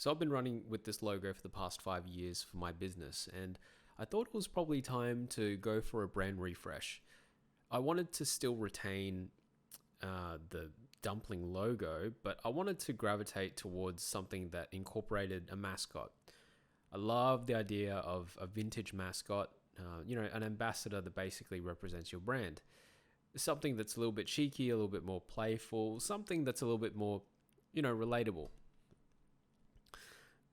So I've been running with this logo for the past 5 years for my business, and I thought it was probably time to go for a brand refresh. I wanted to still retain the dumpling logo, but I wanted to gravitate towards something that incorporated a mascot. I love the idea of a vintage mascot, an ambassador that basically represents your brand. Something that's a little bit cheeky, a little bit more playful, something that's a little bit more, relatable.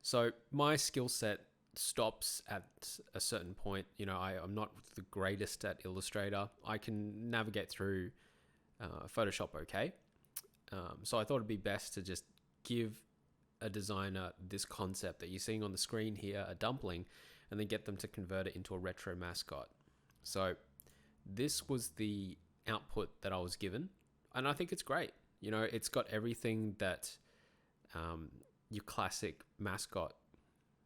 So my skill set stops at a certain point. I'm not the greatest at Illustrator. I can navigate through Photoshop okay. So I thought it'd be best to just give a designer this concept that you're seeing on the screen here, a dumpling, and then get them to convert it into a retro mascot. So this was the output that I was given, and I think it's great. It's got everything that your classic mascot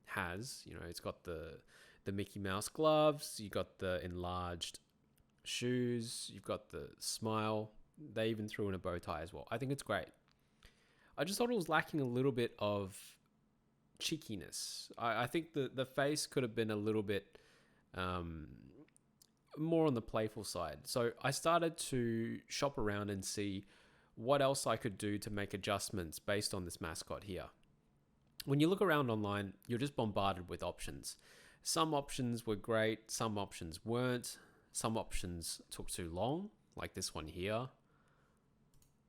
has. It's got the Mickey Mouse gloves, you got the enlarged shoes, you've got the smile. They even threw in a bow tie as well. I think it's great. I just thought it was lacking a little bit of cheekiness. I think the face could have been a little bit more on the playful side. So I started to shop around and see what else I could do to make adjustments based on this mascot here. When you look around online, you're just bombarded with options. Some options were great, some options weren't. Some options took too long, like this one here.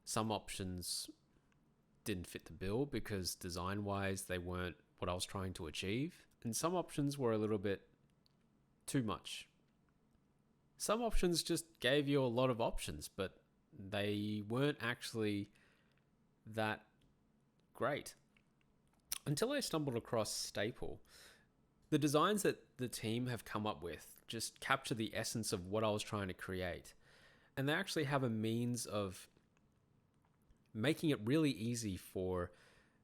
Some options didn't fit the bill because design-wise, they weren't what I was trying to achieve. And some options were a little bit too much. Some options just gave you a lot of options, but they weren't actually that great. Until I stumbled across Staple. The designs that the team have come up with just capture the essence of what I was trying to create. And they actually have a means of making it really easy for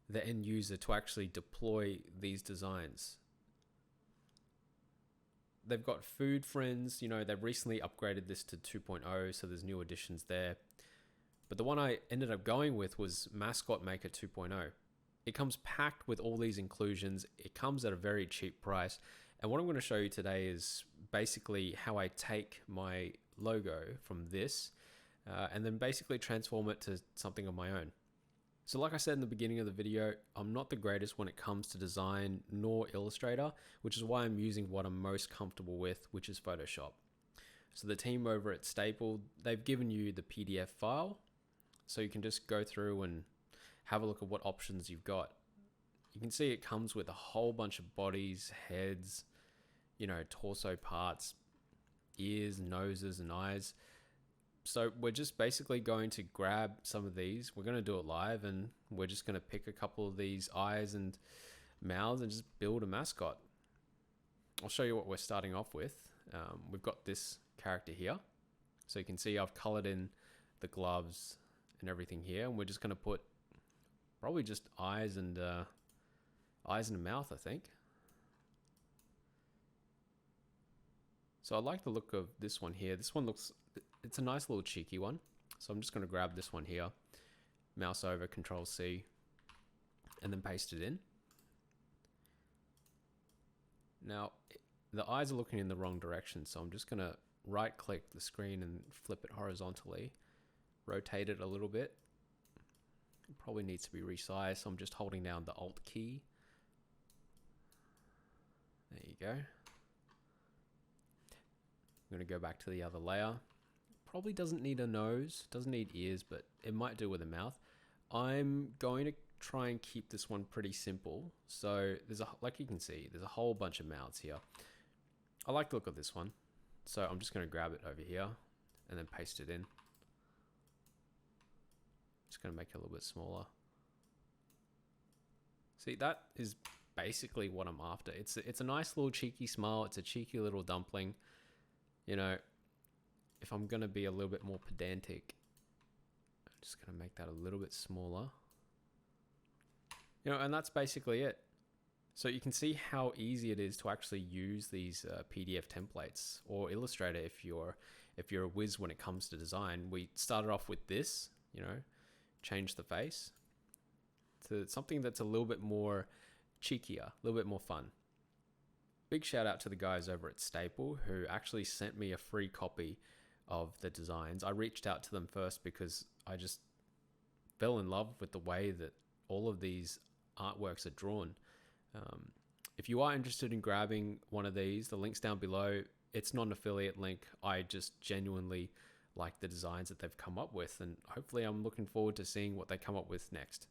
the end user to actually deploy these designs. They've got food friends, they've recently upgraded this to 2.0, so there's new additions there. But the one I ended up going with was Mascot Maker 2.0. It comes packed with all these inclusions. It comes at a very cheap price. And what I'm going to show you today is basically how I take my logo from this and then basically transform it to something of my own. So like I said in the beginning of the video, I'm not the greatest when it comes to design nor Illustrator, which is why I'm using what I'm most comfortable with, which is Photoshop. So the team over at Staple, they've given you the PDF file, so you can just go through and have a look at what options you've got. You can see it comes with a whole bunch of bodies, heads, torso parts, ears, noses, and eyes. So we're just basically going to grab some of these. We're going to do it live, and we're just going to pick a couple of these eyes and mouths and just build a mascot. I'll show you what we're starting off with. We've got this character here. So you can see I've colored in the gloves and everything here, and we're just going to put probably just eyes and a mouth, I think. So I like the look of this one here. This one it's a nice little cheeky one. So I'm just going to grab this one here, mouse over, Control C, and then paste it in. Now, the eyes are looking in the wrong direction, so I'm just going to right click the screen and flip it horizontally, rotate it a little bit. It probably needs to be resized, so I'm just holding down the Alt key. There you go. I'm going to go back to the other layer. Probably doesn't need a nose, doesn't need ears, but it might do with a mouth. I'm going to try and keep this one pretty simple. So like you can see, there's a whole bunch of mouths here. I like the look of this one. So I'm just going to grab it over here and then paste it in. Just going to make it a little bit smaller. See, that is basically what I'm after. It's a nice little cheeky smile. It's a cheeky little dumpling. If I'm going to be a little bit more pedantic, I'm just going to make that a little bit smaller. And that's basically it. So you can see how easy it is to actually use these PDF templates or Illustrator if you're a whiz when it comes to design. We started off with this, change the face to something that's a little bit more cheekier, a little bit more fun. Big shout out to the guys over at Staple who actually sent me a free copy of the designs. I reached out to them first because I just fell in love with the way that all of these artworks are drawn. If you are interested in grabbing one of these, the link's down below. It's not an affiliate link. I just genuinely like the designs that they've come up with, and hopefully I'm looking forward to seeing what they come up with next.